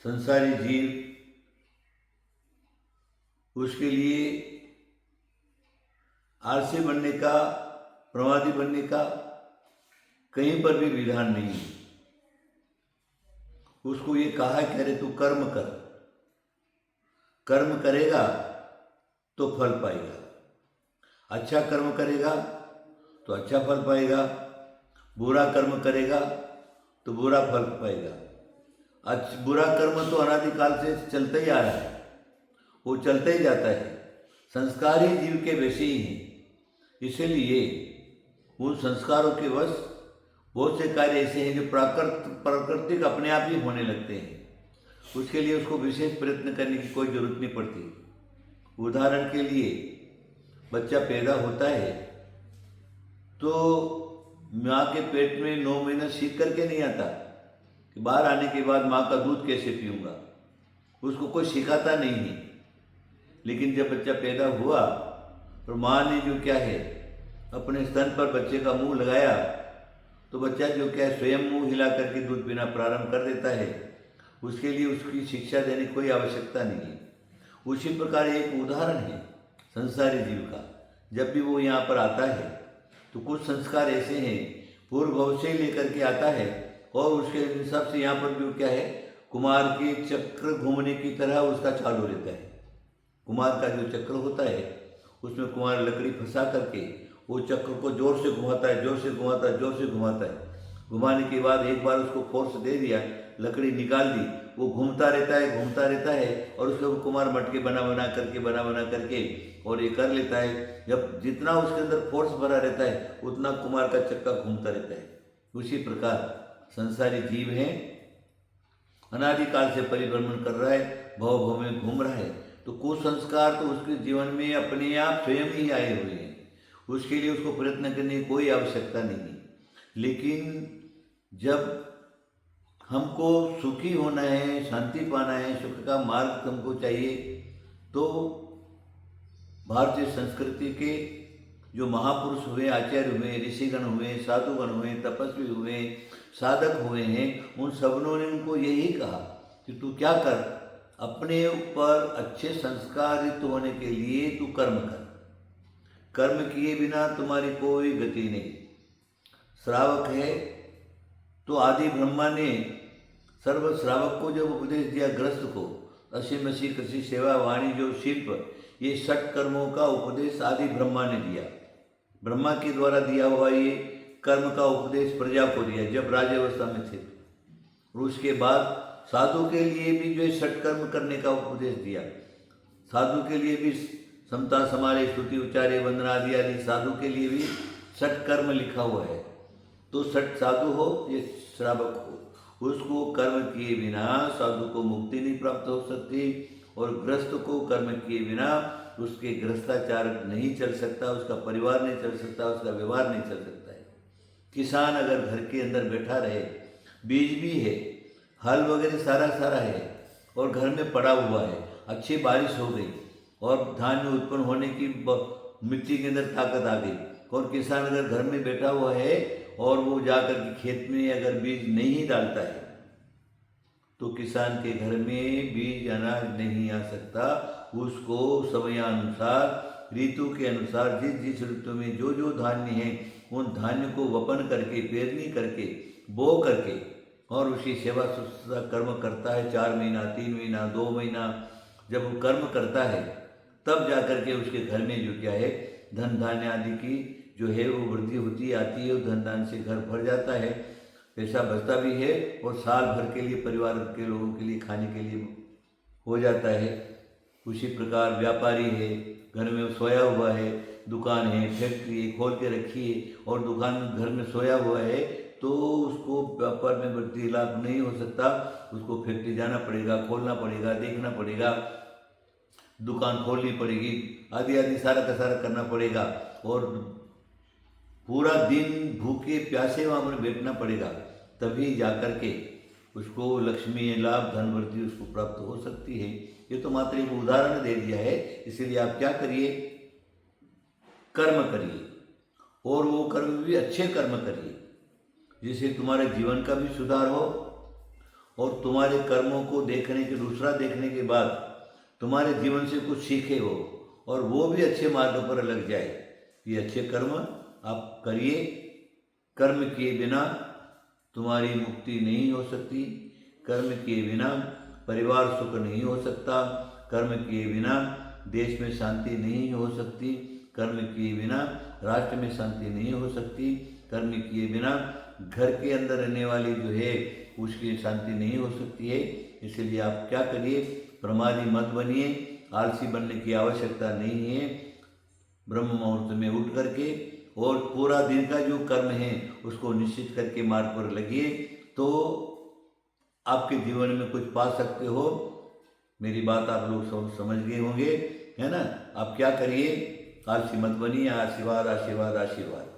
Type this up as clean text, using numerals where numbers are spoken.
संसारी जीव उसके लिए आलसी बनने का, प्रमादी बनने का कहीं पर भी विधान नहीं है। उसको ये कहा है कि अरे तू कर्म कर, कर्म करेगा तो फल पाएगा। अच्छा कर्म करेगा तो अच्छा फल पाएगा, बुरा कर्म करेगा तो बुरा फल पाएगा। बुरा कर्म तो अनादिकाल से चलता ही आ रहा है, वो चलता ही जाता है। संस्कार ही जीव के वैसे ही हैं, इसीलिए उन संस्कारों के वश बहुत से कार्य ऐसे हैं जो प्राकृतिक अपने आप ही होने लगते हैं। उसके लिए उसको विशेष प्रयत्न करने की कोई जरूरत नहीं पड़ती। उदाहरण के लिए बच्चा पैदा होता है तो माँ के पेट में 9 महीना सीख करके नहीं आता कि बाहर आने के बाद माँ का दूध कैसे पीऊँगा, उसको कोई सिखाता नहीं है। लेकिन जब बच्चा पैदा हुआ और माँ ने जो क्या है अपने स्तन पर बच्चे का मुंह लगाया तो बच्चा जो क्या है स्वयं मुंह हिला करके दूध पीना प्रारंभ कर देता है। उसके लिए उसकी शिक्षा देने की कोई आवश्यकता नहीं है। उसी प्रकार एक उदाहरण है संसारी जीव का। जब भी वो यहाँ पर आता है तो कुछ संस्कार ऐसे हैं पूर्व भव से लेकर के आता है और उसके हिसाब से यहाँ पर जो क्या है कुमार के चक्र घूमने की तरह उसका चालू रहता है। कुमार का जो चक्र होता है उसमें कुमार लकड़ी फंसा करके वो चक्र को जोर से घुमाता है, जोर से घुमाता है, जोर से घुमाता है। घुमाने के बाद एक बार उसको फोर्स दे दिया, लकड़ी निकाल दी, वो घूमता रहता है, घूमता रहता है और उसके ऊपर कुमार मटके बना बना करके और ये कर लेता है। जब जितना उसके अंदर फोर्स भरा रहता है उतना कुमार का चक्का घूमता रहता है। उसी प्रकार संसारी जीव है, अनादिकाल से परिभ्रमण कर रहा है, भव भव में घूम रहा है। तो कुसंस्कार तो उसके जीवन में अपने आप स्वयं ही आए हुए हैं, उसके लिए उसको प्रयत्न करने की कोई आवश्यकता नहीं है। लेकिन जब हमको सुखी होना है, शांति पाना है, सुख का मार्ग हमको चाहिए, तो भारतीय संस्कृति के जो महापुरुष हुए, आचार्य हुए, ऋषिगण हुए, साधुगण हुए, तपस्वी हुए, साधक हुए हैं, उन सबनों ने उनको यही कहा कि तू क्या कर, अपने ऊपर अच्छे संस्कारित होने के लिए तू कर्म कर। कर्म किए बिना तुम्हारी कोई गति नहीं। श्रावक है तो आदि ब्रह्मा ने सर्व श्रावक को जब उपदेश दिया ग्रस्त को, असीमसी कृषि सेवा वाणी जो शिल्प, ये 6 कर्मों का उपदेश आदि ब्रह्मा ने दिया। ब्रह्मा के द्वारा दिया हुआ ये कर्म का उपदेश प्रजा को दिया जब राज्यावस्था में थे। और उसके बाद साधु के लिए भी जो 6 कर्म करने का उपदेश दिया। साधु के लिए भी समता समारे स्तुति उच्चारे वंदना आदि आदि साधु के लिए भी 6 कर्म लिखा हुआ है। तो 6 साधु हो ये श्रावक हो, उसको कर्म किए बिना साधु को मुक्ति नहीं प्राप्त हो सकती और ग्रस्त को कर्म किए बिना उसके ग्रस्ताचार नहीं चल सकता, उसका परिवार नहीं चल सकता, उसका व्यवहार नहीं चल सकता है। किसान अगर घर के अंदर बैठा रहे, बीज भी है, हल वगैरह सारा है और घर में पड़ा हुआ है, अच्छी बारिश हो गई और धान में उत्पन्न होने की मिट्टी के अंदर ताकत आ गई और किसान अगर घर में बैठा हुआ है और वो जाकर के खेत में अगर बीज नहीं डालता है तो किसान के घर में बीज अनाज नहीं आ सकता। उसको समयानुसार ऋतु के अनुसार जिस ऋतु में जो धान्य है उन धान्य को वपन करके, पेरनी करके, बो करके और उसकी सेवा शुश्रूषा कर्म करता है। 4 महीना, 3 महीना, 2 महीना जब वो कर्म करता है तब जाकर के उसके घर में जो क्या है धन धान्य आदि की जो है वो वृद्धि होती आती है, धन धान्य से घर भर जाता है, पैसा बचता भी है और साल भर के लिए परिवार के लोगों के लिए खाने के लिए हो जाता है। उसी प्रकार व्यापारी है, घर में सोया हुआ है, दुकान है, फैक्ट्री है, खोल के रखी है और दुकान घर में सोया हुआ है तो उसको व्यापार में वृद्धि लाभ नहीं हो सकता। उसको फैक्ट्री जाना पड़ेगा, खोलना पड़ेगा, देखना पड़ेगा, दुकान खोलनी पड़ेगी, आदि आदि सारा का सारा करना पड़ेगा और पूरा दिन भूखे प्यासे वहाँ पर बैठना पड़ेगा, तभी जाकर के उसको लक्ष्मी लाभ धन वृद्धि उसको प्राप्त हो सकती है। ये तो मात्र एक उदाहरण दे दिया है। इसीलिए आप क्या करिए, कर्म करिए और वो कर्म भी अच्छे कर्म करिए जिससे तुम्हारे जीवन का भी सुधार हो और तुम्हारे कर्मों को दूसरा देखने के बाद तुम्हारे जीवन से कुछ सीखे हो और वो भी अच्छे मार्ग पर लग जाए। ये अच्छे कर्म आप करिए। कर्म किए बिना तुम्हारी मुक्ति नहीं हो सकती, कर्म किए बिना परिवार सुख नहीं हो सकता, कर्म किए बिना देश में शांति नहीं हो सकती, कर्म किए बिना राष्ट्र में शांति नहीं हो सकती, कर्म किए बिना घर के अंदर रहने वाली जो है उसकी शांति नहीं हो सकती है। इसलिए आप क्या करिए, प्रमादी मत बनिए, आलसी बनने की आवश्यकता नहीं है। ब्रह्म मुहूर्त में उठ करके और पूरा दिन का जो कर्म है उसको निश्चित करके मार्ग पर लगिए, तो आपके जीवन में कुछ पा सकते हो। मेरी बात आप लोग समझ गए होंगे, है ना। आप क्या करिए, आलसी मत बनिए। आशीर्वाद आशीर्वाद आशीर्वाद।